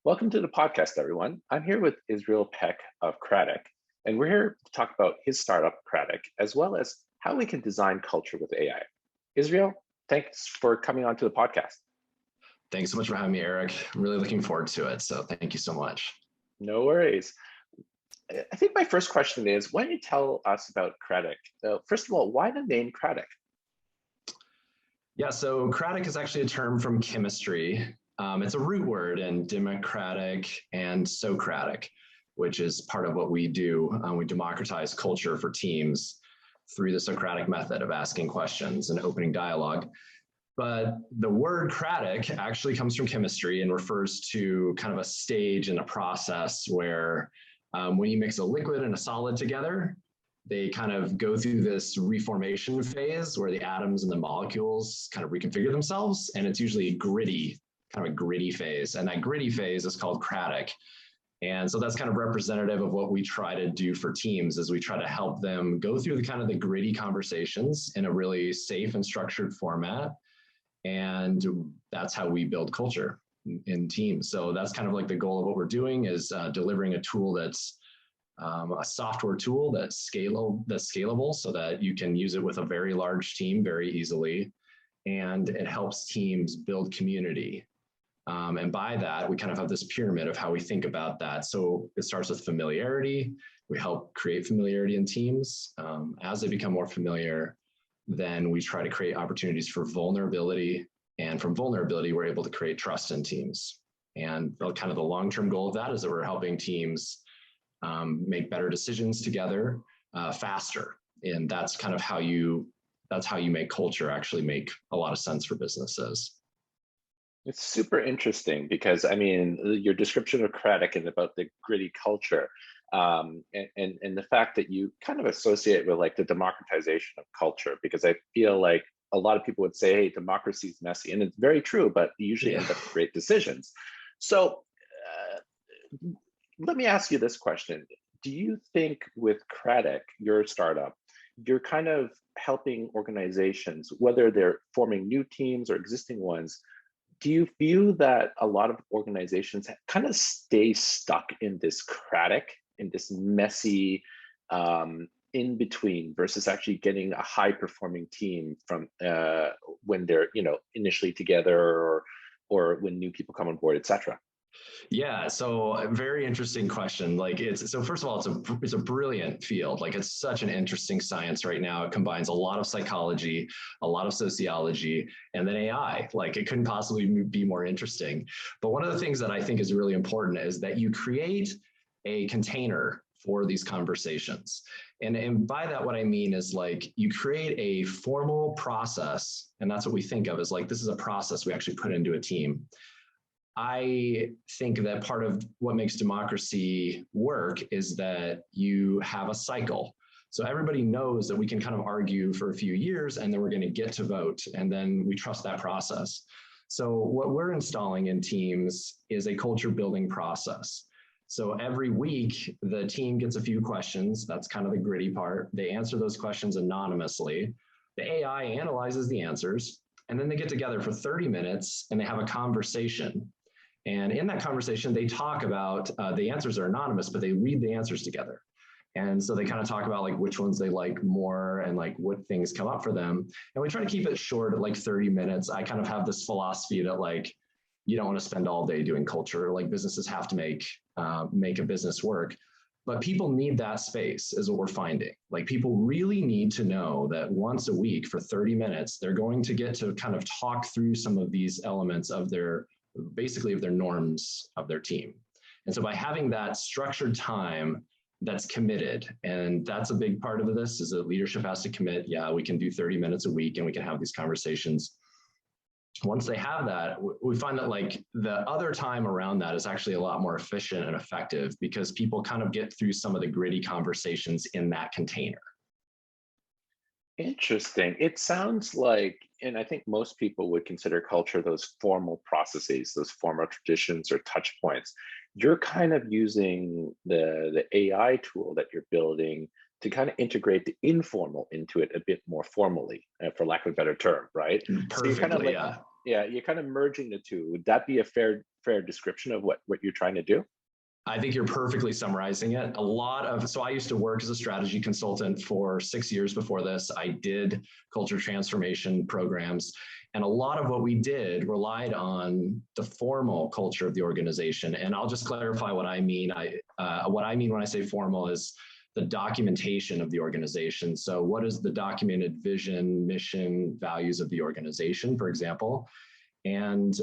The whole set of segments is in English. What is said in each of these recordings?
Welcome to the podcast, everyone. I'm here with Israel Peck of Cratic, and we're here to talk about his startup, Cratic, as well as how we can design culture with AI. Israel, thanks for coming on to the podcast. Thanks so much for having me, Eric. I'm really looking forward to it. So thank you so much. No worries. I think my first question is, why don't you tell us about Cratic? First of all, why the name Cratic? Yeah, so Cratic is actually a term from chemistry. It's a root word in democratic and Socratic, which is part of what we do. We democratize culture for teams through the Socratic method of asking questions and opening dialogue. But the word cratic actually comes from chemistry and refers to kind of a stage in a process where when you mix a liquid and a solid together, they kind of go through this reformation phase where the atoms and the molecules kind of reconfigure themselves. And it's usually kind of a gritty phase. And that gritty phase is called cratic. And so that's kind of representative of what we try to do for teams is we try to help them go through the kind of the gritty conversations in a really safe and structured format. And that's how we build culture in teams. So that's kind of like the goal of what we're doing is delivering a tool that's a software tool that's scalable so that you can use it with a very large team very easily. And it helps teams build community. And by that, we kind of have this pyramid of how we think about that. So it starts with familiarity. We help create familiarity in teams. As they become more familiar, then we try to create opportunities for vulnerability. And from vulnerability, we're able to create trust in teams. And kind of the long-term goal of that is that we're helping teams make better decisions together faster. And that's kind of how you make culture actually make a lot of sense for businesses. It's super interesting because, I mean, your description of Cratic and about the gritty culture and the fact that you kind of associate with like the democratization of culture, because I feel like a lot of people would say, hey, democracy is messy. And it's very true, but you usually end up with great decisions. So let me ask you this question. Do you think with Cratic, your startup, you're kind of helping organizations, whether they're forming new teams or existing ones, do you view that a lot of organizations kind of stay stuck in this Cratic, in this messy in between versus actually getting a high performing team from when they're initially together or when new people come on board, etc.? Yeah, so a very interesting question. So first of all, it's a brilliant field. Like it's such an interesting science right now. It combines a lot of psychology, a lot of sociology, and then AI. Like it couldn't possibly be more interesting. But one of the things that I think is really important is that you create a container for these conversations. And by that, what I mean is like you create a formal process, and that's what we think of as like, this is a process we actually put into a team. I think that part of what makes democracy work is that you have a cycle. So everybody knows that we can kind of argue for a few years and then we're going to get to vote and then we trust that process. So what we're installing in teams is a culture building process. So every week the team gets a few questions. That's kind of the gritty part. They answer those questions anonymously. The AI analyzes the answers and then they get together for 30 minutes and they have a conversation. And in that conversation, they talk about, the answers are anonymous, but they read the answers together. And so they kind of talk about like which ones they like more and like what things come up for them. And we try to keep it short at like 30 minutes. I kind of have this philosophy that like, you don't want to spend all day doing culture. Like businesses have to make a business work. But people need that space is what we're finding. Like people really need to know that once a week for 30 minutes, they're going to get to kind of talk through some of these elements of their norms of their team. And so by having that structured time that's committed, and that's a big part of this is that leadership has to commit, yeah, we can do 30 minutes a week and we can have these conversations. Once they have that, we find that like the other time around that is actually a lot more efficient and effective because people kind of get through some of the gritty conversations in that container. Interesting. It sounds like, and I think most people would consider culture those formal processes, those formal traditions or touch points. You're kind of using the AI tool that you're building to kind of integrate the informal into it a bit more formally, for lack of a better term, right? Perfectly, So you're kind of like, yeah. Yeah, you're kind of merging the two. Would that be a fair description of what you're trying to do? I think you're perfectly summarizing it. So I used to work as a strategy consultant for 6 years before this. I did culture transformation programs. And a lot of what we did relied on the formal culture of the organization. And I'll just clarify what I mean. What I mean when I say formal is the documentation of the organization. So what is the documented vision, mission, values of the organization, for example? And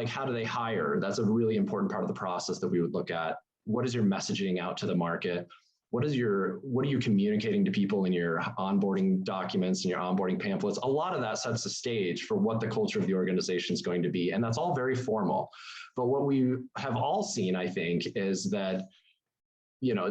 how do they hire? That's a really important part of the process that we would look at. What is your messaging out to the market? What are you communicating to people in your onboarding documents and your onboarding pamphlets? A lot of that sets the stage for what the culture of the organization is going to be. And that's all very formal. But what we have all seen, I think, is that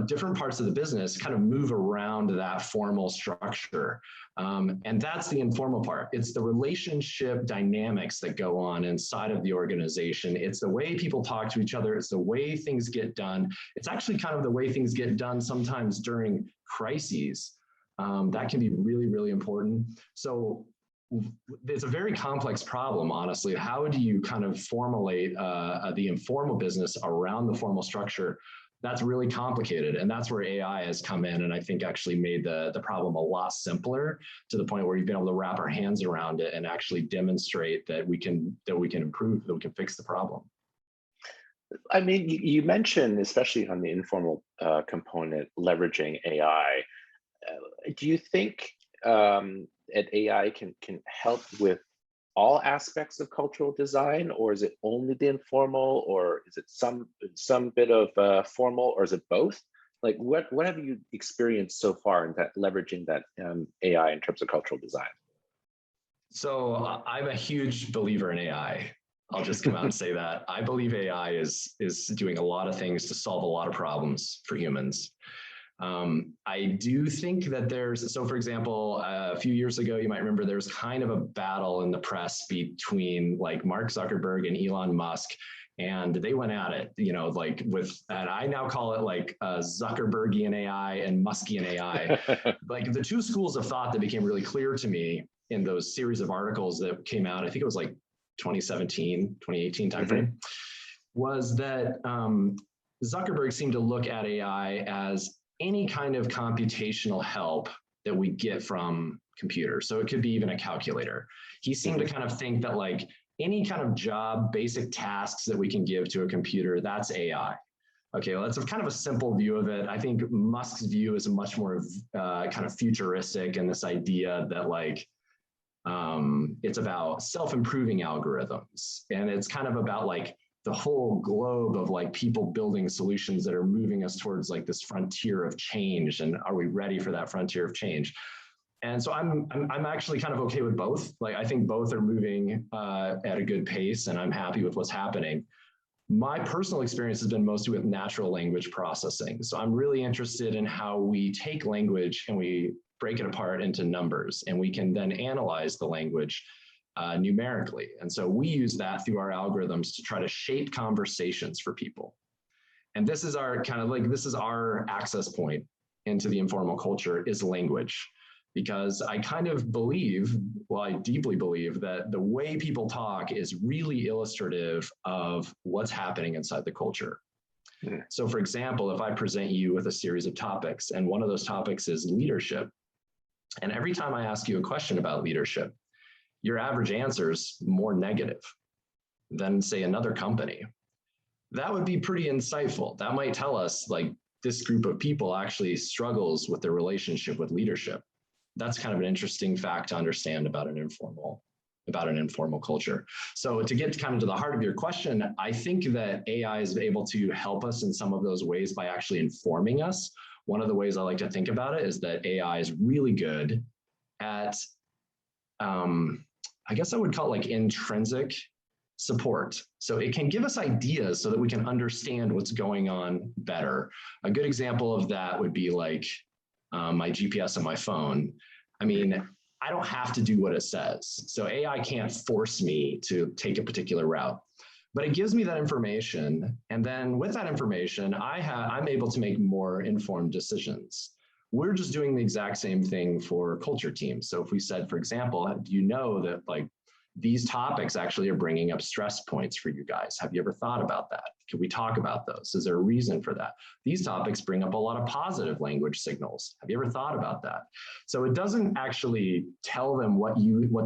different parts of the business kind of move around that formal structure. And that's the informal part. It's the relationship dynamics that go on inside of the organization. It's the way people talk to each other. It's the way things get done. It's actually kind of the way things get done sometimes during crises. That can be really, really important. So it's a very complex problem, honestly. How do you kind of formulate the informal business around the formal structure? That's really complicated. And that's where AI has come in and I think actually made the problem a lot simpler to the point where we've been able to wrap our hands around it and actually demonstrate that we can improve, that we can fix the problem. I mean, you mentioned, especially on the informal component, leveraging AI. Do you think that AI can help with all aspects of cultural design, or is it only the informal, or is it some bit of formal, or is it both? Like, what have you experienced so far in that leveraging that AI in terms of cultural design? So I'm a huge believer in AI. I'll just come out and say that. I believe AI is doing a lot of things to solve a lot of problems for humans. I do think that for example, a few years ago, you might remember there was kind of a battle in the press between like Mark Zuckerberg and Elon Musk, and they went at it, and I now call it like Zuckerbergian AI and Muskian AI. Like the two schools of thought that became really clear to me in those series of articles that came out, I think it was like 2017, 2018 timeframe, was that Zuckerberg seemed to look at AI as any kind of computational help that we get from computers. So it could be even a calculator. He seemed to kind of think that like any kind of job, basic tasks that we can give to a computer, that's AI. Okay, well, that's kind of a simple view of it. I think Musk's view is a much more kind of futuristic, and this idea that like it's about self-improving algorithms, and it's kind of about like the whole globe of like people building solutions that are moving us towards like this frontier of change, and are we ready for that frontier of change? And so I'm actually kind of okay with both. Like I think both are moving at a good pace, and I'm happy with what's happening. My personal experience has been mostly with natural language processing. So I'm really interested in how we take language and we break it apart into numbers, and we can then analyze the language numerically. And so we use that through our algorithms to try to shape conversations for people. And this is our our access point into the informal culture is language. Because I kind of believe, well, I deeply believe that the way people talk is really illustrative of what's happening inside the culture. Yeah. So for example, if I present you with a series of topics, and one of those topics is leadership, and every time I ask you a question about leadership, your average answer is more negative than, say, another company. That would be pretty insightful. That might tell us, like, this group of people actually struggles with their relationship with leadership. That's kind of an interesting fact to understand about an informal culture. So to get kind of to the heart of your question, I think that AI is able to help us in some of those ways by actually informing us. One of the ways I like to think about it is that AI is really good at, I guess I would call it like intrinsic support. So it can give us ideas so that we can understand what's going on better. A good example of that would be like my GPS on my phone. I mean, I don't have to do what it says. So AI can't force me to take a particular route, but it gives me that information. And then with that information, I'm able to make more informed decisions. We're just doing the exact same thing for culture teams. So if we said, for example, do you know that like these topics actually are bringing up stress points for you guys. Have you ever thought about that? Can we talk about those? Is there a reason for that? These topics bring up a lot of positive language signals. Have you ever thought about that? So it doesn't actually tell them what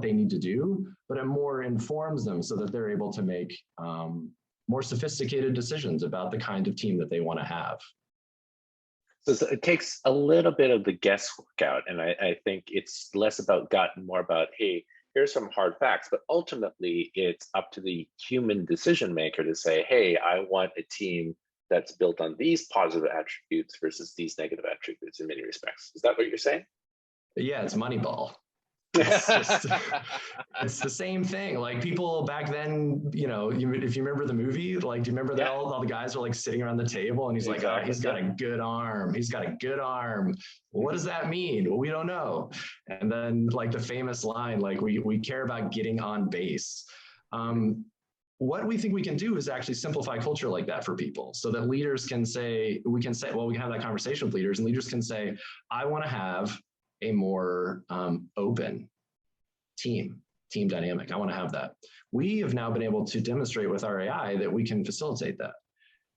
they need to do, but it more informs them so that they're able to make more sophisticated decisions about the kind of team that they want to have. So it takes a little bit of the guesswork out, and I think it's less about gut and more about, hey, here's some hard facts, but ultimately it's up to the human decision maker to say, hey, I want a team that's built on these positive attributes versus these negative attributes in many respects. Is that what you're saying? Yeah, it's Moneyball. It's the same thing. Like people back then, you know, if you remember the movie, like, do you remember that all the guys were like sitting around the table and he's like, oh, he's got a good arm. He's got a good arm. Well, what does that mean? Well, we don't know. And then like the famous line, like we care about getting on base. What we think we can do is actually simplify culture like that for people so that leaders can say, we can have that conversation with leaders and leaders can say, I want to have a more open team dynamic. I want to have that. We have now been able to demonstrate with our AI that we can facilitate that.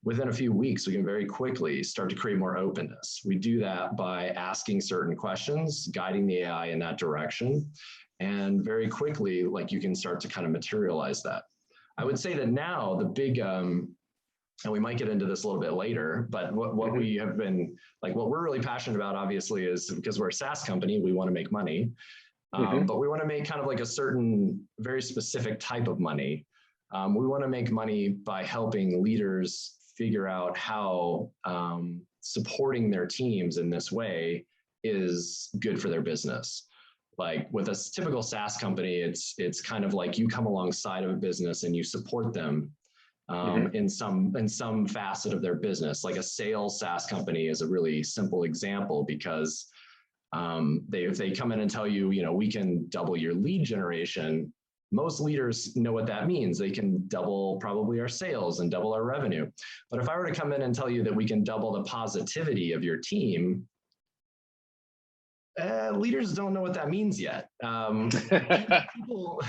Within a few weeks, we can very quickly start to create more openness. We do that by asking certain questions, guiding the AI in that direction, and very quickly, like you can start to kind of materialize that. I would say that now the big, and we might get into this a little bit later, but what we have been, like what we're really passionate about, obviously, is because we're a SaaS company, we want to make money, but we want to make kind of like a certain, very specific type of money. We want to make money by helping leaders figure out how supporting their teams in this way is good for their business. Like with a typical SaaS company, it's kind of like you come alongside of a business and you support them in some facet of their business. Like a sales SaaS company is a really simple example because if they come in and tell you, you know, we can double your lead generation, most leaders know what that means. They can double probably our sales and double our revenue. But if I were to come in and tell you that we can double the positivity of your team, leaders don't know what that means yet. People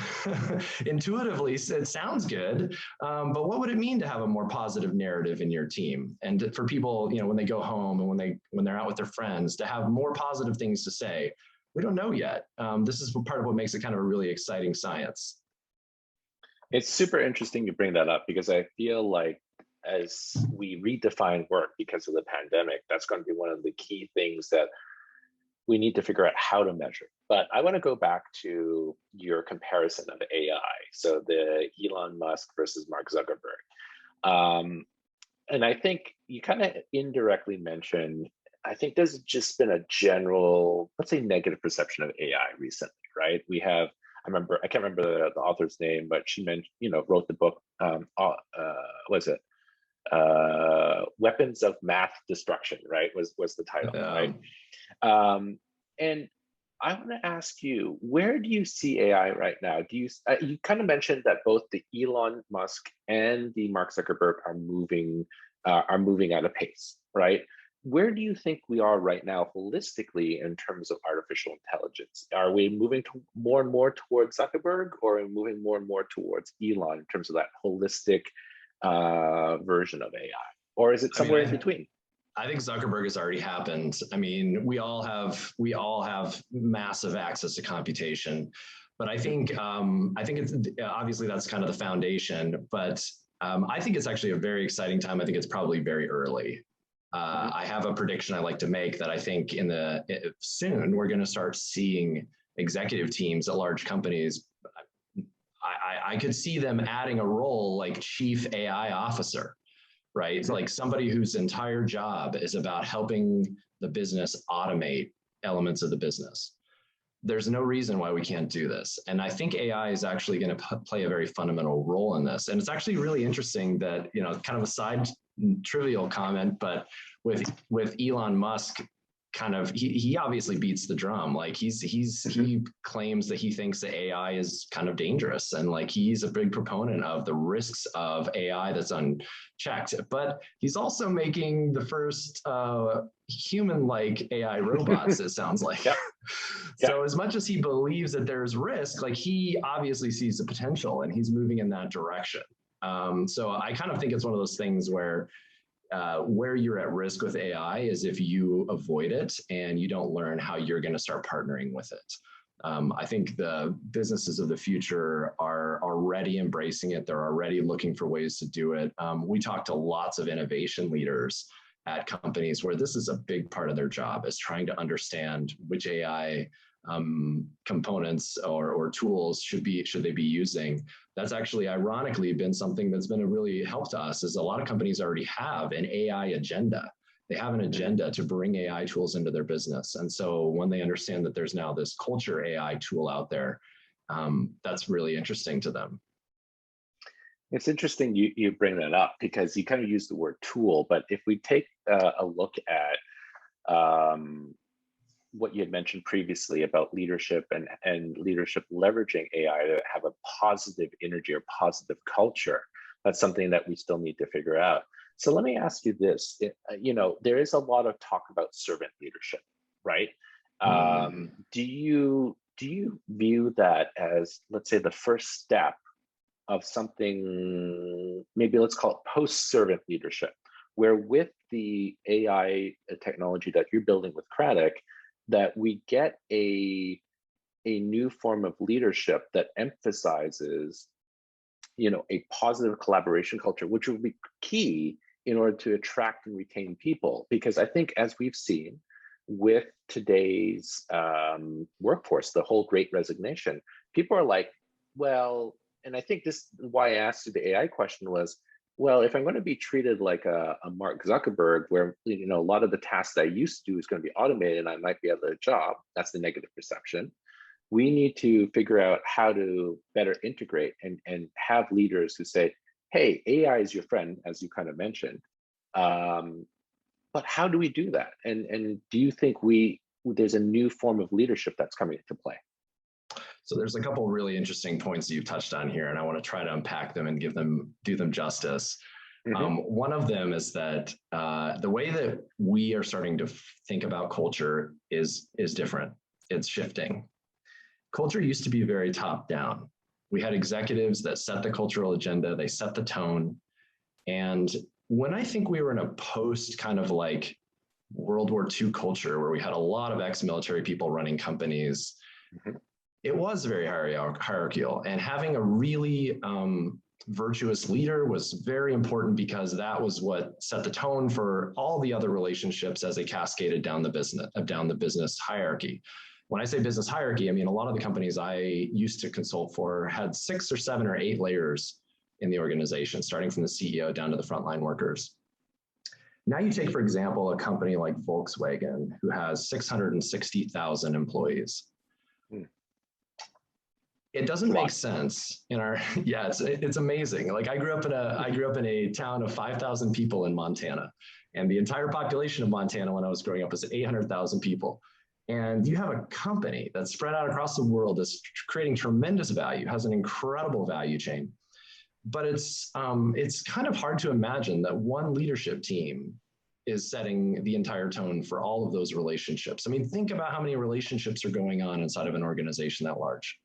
intuitively, it sounds good, but what would it mean to have a more positive narrative in your team? And for people, you know, when they go home and when they're out with their friends, to have more positive things to say, we don't know yet. This is part of what makes it kind of a really exciting science. It's super interesting you bring that up because I feel like as we redefine work because of the pandemic, that's going to be one of the key things that we need to figure out how to measure. But I want to go back to your comparison of AI. So the Elon Musk versus Mark Zuckerberg. And I think you kind of indirectly mentioned, I think there's just been a general, let's say, negative perception of AI recently, right? We have, I can't remember the author's name, but she mentioned, you know, wrote the book, Weapons of Math Destruction, right? Was the title, right? And I want to ask you, where do you see AI right now? Do you kind of mentioned that both the Elon Musk and the Mark Zuckerberg are moving at a pace, right? Where do you think we are right now holistically in terms of artificial intelligence? Are we moving more and more towards Zuckerberg, or are we moving more and more towards Elon in terms of that holistic version of AI? Or is it somewhere in between? I think Zuckerberg has already happened. I mean, we all have massive access to computation, but I think it's obviously that's kind of the foundation, but I think it's actually a very exciting time. I think it's probably very early. I have a prediction I like to make that I think soon we're going to start seeing executive teams at large companies. I could see them adding a role like chief AI officer, right? It's like somebody whose entire job is about helping the business automate elements of the business. There's no reason why we can't do this. And I think AI is actually going to play a very fundamental role in this. And it's actually really interesting that, you know, kind of a side trivial comment, but with Elon Musk kind of, he obviously beats the drum. Like he claims that he thinks that AI is kind of dangerous, and like he's a big proponent of the risks of AI that's unchecked. But he's also making the first human-like AI robots, it sounds like. Yep. So as much as he believes that there's risk, like he obviously sees the potential and he's moving in that direction. So I kind of think it's one of those things where you're at risk with AI is if you avoid it and you don't learn how you're going to start partnering with it. I think the businesses of the future are already embracing it. They're already looking for ways to do it. We talk to lots of innovation leaders at companies where this is a big part of their job, is trying to understand which AI components or tools should they be using. That's actually ironically been something that's been a really help to us, is a lot of companies already have an AI agenda. They have an agenda to bring AI tools into their business. And so when they understand that there's now this culture AI tool out there, that's really interesting to them. It's interesting you bring that up, because you kind of use the word tool, but if we take a look at what you had mentioned previously about leadership and leadership leveraging AI to have a positive energy or positive culture, that's something that we still need to figure out. So let me ask you this, there is a lot of talk about servant leadership, right? Do you view that as, let's say, the first step of something, maybe let's call it post-servant leadership, where with the AI technology that you're building with Cratic, that we get a new form of leadership that emphasizes, a positive collaboration culture, which will be key in order to attract and retain people. Because I think, as we've seen with today's workforce, the whole great resignation, people are like, well, and I think this is why I asked you the AI question was, well, if I'm going to be treated like a Mark Zuckerberg, where a lot of the tasks that I used to do is going to be automated and I might be out of a job, that's the negative perception. We need to figure out how to better integrate and have leaders who say, hey, AI is your friend, as you kind of mentioned. But how do we do that? And do you think there's a new form of leadership that's coming into play? So there's a couple of really interesting points that you've touched on here, and I want to try to unpack them and do them justice. One of them is that the way that we are starting to think about culture is different. It's shifting. Culture used to be very top down. We had executives that set the cultural agenda, they set the tone. And when I think we were in a post kind of like World War II culture, where we had a lot of ex-military people running companies, it was very hierarchical, and having a really virtuous leader was very important, because that was what set the tone for all the other relationships as they cascaded down the business hierarchy. When I say business hierarchy, I mean a lot of the companies I used to consult for had 6 or 7 or 8 layers in the organization, starting from the CEO down to the frontline workers. Now you take, for example, a company like Volkswagen, who has 660,000 employees. It doesn't make sense in our, yeah, it's amazing. Like I grew up in a town of 5,000 people in Montana, and the entire population of Montana when I was growing up was 800,000 people. And you have a company that's spread out across the world, that's creating tremendous value, has an incredible value chain. But it's kind of hard to imagine that one leadership team is setting the entire tone for all of those relationships. I mean, think about how many relationships are going on inside of an organization that large.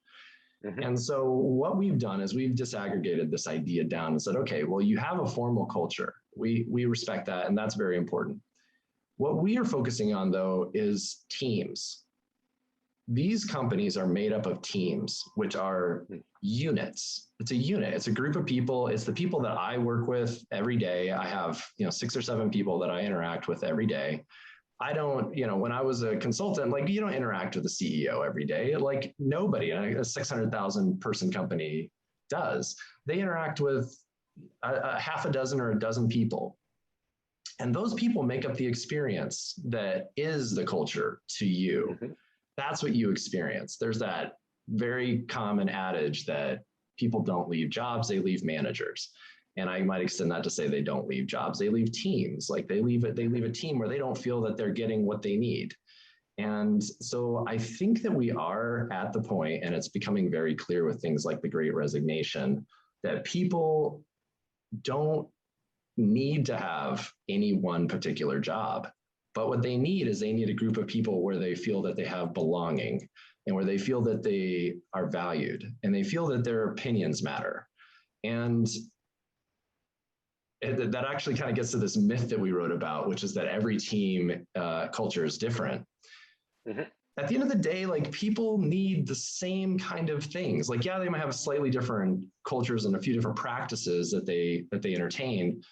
And so what we've done is we've disaggregated this idea down and said, okay, well, you have a formal culture. We respect that, and that's very important. What we are focusing on, though, is teams. These companies are made up of teams, which are units. It's a unit. It's a group of people. It's the people that I work with every day. I have 6 or 7 people that I interact with every day. I don't, when I was a consultant, like you don't interact with the CEO every day. Like nobody, a 600,000 person company does. They interact with a half a dozen or a dozen people. And those people make up the experience that is the culture to you. That's what you experience. There's that very common adage that people don't leave jobs, they leave managers. And I might extend that to say they don't leave jobs, they leave teams. Like they leave a team where they don't feel that they're getting what they need. And so I think that we are at the point, and it's becoming very clear with things like the Great Resignation, that people don't need to have any one particular job. But what they need is they need a group of people where they feel that they have belonging and where they feel that they are valued and they feel that their opinions matter. And that actually kind of gets to this myth that we wrote about, which is that every team culture is different. Mm-hmm. At the end of the day, like people need the same kind of things. Like, yeah, they might have slightly different cultures and a few different practices that they entertain,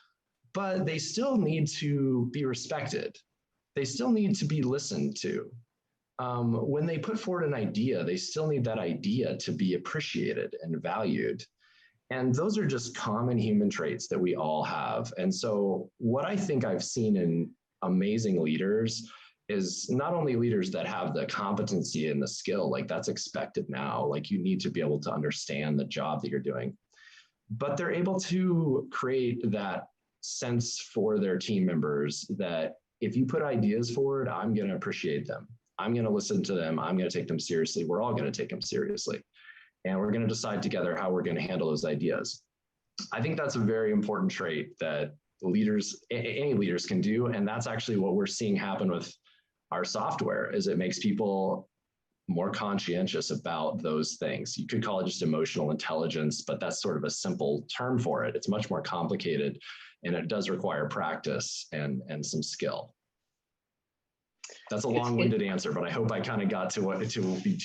but they still need to be respected. They still need to be listened to. When they put forward an idea, they still need that idea to be appreciated and valued. And those are just common human traits that we all have. And so what I think I've seen in amazing leaders is not only leaders that have the competency and the skill, like that's expected now, like you need to be able to understand the job that you're doing, but they're able to create that sense for their team members that if you put ideas forward, I'm going to appreciate them. I'm going to listen to them. I'm going to take them seriously. We're all going to take them seriously. And we're going to decide together how we're going to handle those ideas. I think that's a very important trait that leaders, any leaders can do. And that's actually what we're seeing happen with our software is it makes people more conscientious about those things. You could call it just emotional intelligence, but that's sort of a simple term for it. It's much more complicated and it does require practice and some skill. That's a long-winded answer, but I hope I kind of got to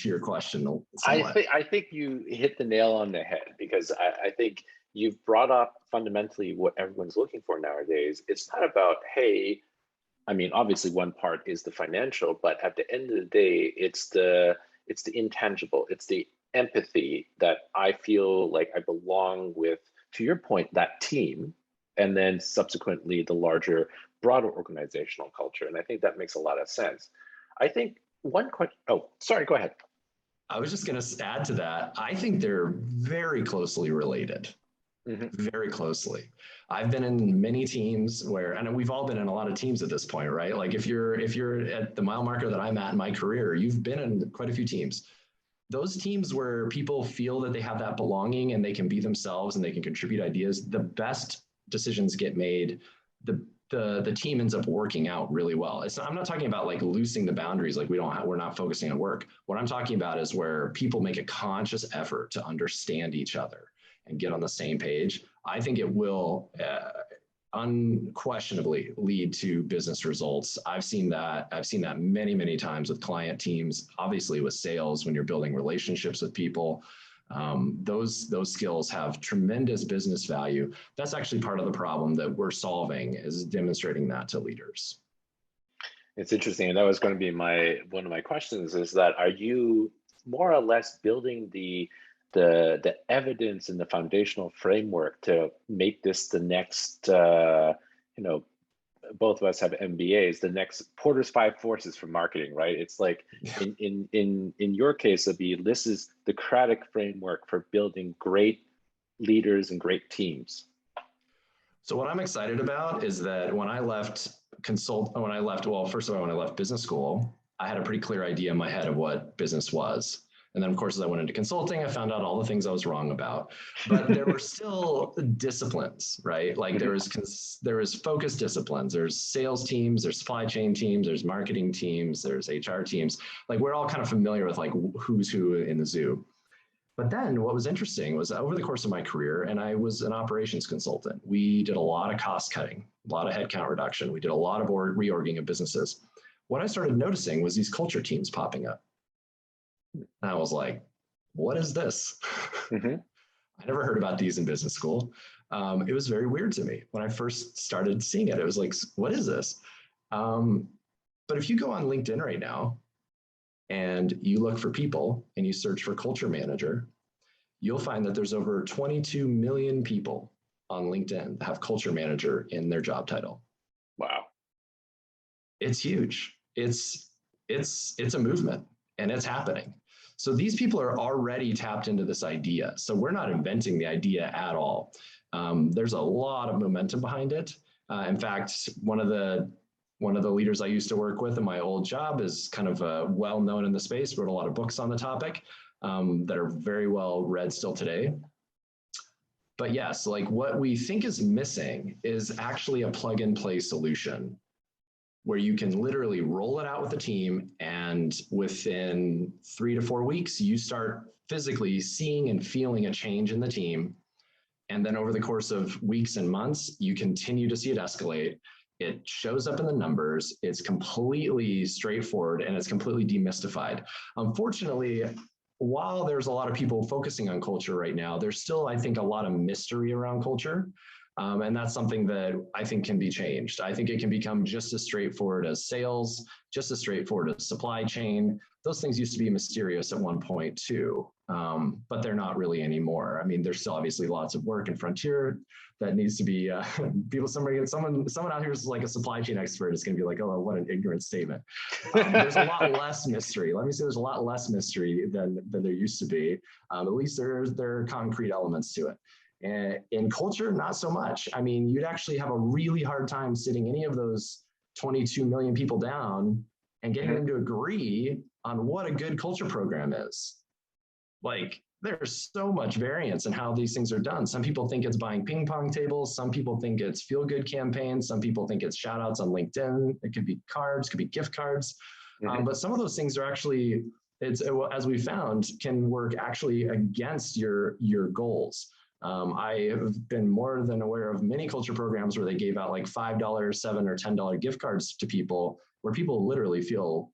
your question. I think you hit the nail on the head because I think you've brought up fundamentally what everyone's looking for nowadays. It's not about, hey, I mean, obviously one part is the financial, but at the end of the day, it's the intangible, it's the empathy that I feel like I belong with, to your point, that team, and then subsequently the larger, broader organizational culture. And I think that makes a lot of sense. I think one question, oh, sorry, go ahead. I was just going to add to that. I think they're very closely related. Mm-hmm. Very closely. I've been in many teams where, and we've all been in a lot of teams at this point, right? Like if you're at the mile marker that I'm at in my career, you've been in quite a few teams. Those teams where people feel that they have that belonging and they can be themselves and they can contribute ideas, the best decisions get made. The team ends up working out really well. I'm not talking about like loosening the boundaries, like we're not focusing on work. What I'm talking about is where people make a conscious effort to understand each other and get on the same page. I think it will unquestionably lead to business results. I've seen that many, many times with client teams, obviously with sales, when you're building relationships with people. Those skills have tremendous business value. That's actually part of the problem that we're solving, is demonstrating that to leaders. It's interesting, and that was going to be one of my questions, is that are you more or less building the evidence and the foundational framework to make this the next, both of us have MBAs, the next Porter's 5 forces for marketing, right? It's like in your case, this is the Cratic framework for building great leaders and great teams. So what I'm excited about is that when I left first of all, when I left business school, I had a pretty clear idea in my head of what business was. And then, of course, as I went into consulting, I found out all the things I was wrong about. But there were still disciplines, right? Like there was focused disciplines. There's sales teams, there's supply chain teams, there's marketing teams, there's HR teams. Like we're all kind of familiar with like who's who in the zoo. But then what was interesting was over the course of my career, and I was an operations consultant, we did a lot of cost cutting, a lot of headcount reduction. We did a lot of reorging of businesses. What I started noticing was these culture teams popping up. And I was like, what is this? Mm-hmm. I never heard about these in business school. It was very weird to me when I first started seeing it. It was like, what is this? But if you go on LinkedIn right now and you look for people and you search for culture manager, you'll find that there's over 22 million people on LinkedIn that have culture manager in their job title. Wow. It's huge. It's a movement and it's happening. So these people are already tapped into this idea. So we're not inventing the idea at all. There's a lot of momentum behind it. In fact, one of the leaders I used to work with in my old job is kind of well known in the space, wrote a lot of books on the topic that are very well read still today. But yes, like what we think is missing is actually a plug and play solution where you can literally roll it out with the team, and within 3 to 4 weeks, you start physically seeing and feeling a change in the team. And then over the course of weeks and months, you continue to see it escalate. It shows up in the numbers. It's completely straightforward and it's completely demystified. Unfortunately, while there's a lot of people focusing on culture right now, there's still, I think, a lot of mystery around culture. And that's something that I think can be changed. I think it can become just as straightforward as sales, just as straightforward as supply chain. Those things used to be mysterious at one point too, but they're not really anymore. I mean, there's still obviously lots of work and frontier that needs to be, someone out here is like a supply chain expert is going to be like, oh, what an ignorant statement. There's a lot less mystery. Let me say there's a lot less mystery than there used to be. At least there are concrete elements to it. And in culture, not so much. I mean, you'd actually have a really hard time sitting any of those 22 million people down and getting them to agree on what a good culture program is. Like, there's so much variance in how these things are done. Some people think it's buying ping pong tables. Some people think it's feel-good campaigns. Some people think it's shout outs on LinkedIn. It could be cards, could be gift cards. But some of those things are actually, as we found, can work actually against your goals. I have been more than aware of many culture programs where they gave out like $5, $7 or $10 gift cards to people, where people literally feel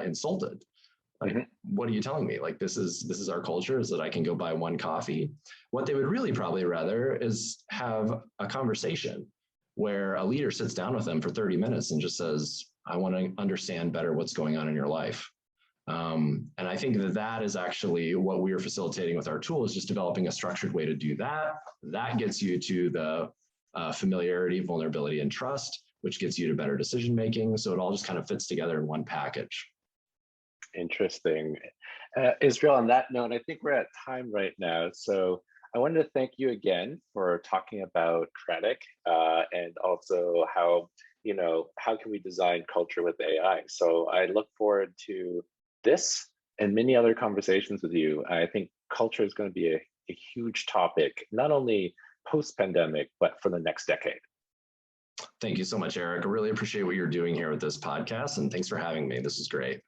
insulted. Like, what are you telling me? Like, this is our culture, is that I can go buy one coffee. What they would really probably rather is have a conversation where a leader sits down with them for 30 minutes and just says, I want to understand better what's going on in your life. And I think that is actually what we are facilitating with our tool, is just developing a structured way to do that. That gets you to the familiarity, vulnerability, and trust, which gets you to better decision-making. So it all just kind of fits together in one package. Interesting. Israel, on that note, I think we're at time right now. So I wanted to thank you again for talking about Cratic and also how can we design culture with AI. So I look forward to this and many other conversations with you. I think culture is going to be a huge topic, not only post-pandemic, but for the next decade. Thank you so much, Eric. I really appreciate what you're doing here with this podcast, and thanks for having me. This is great.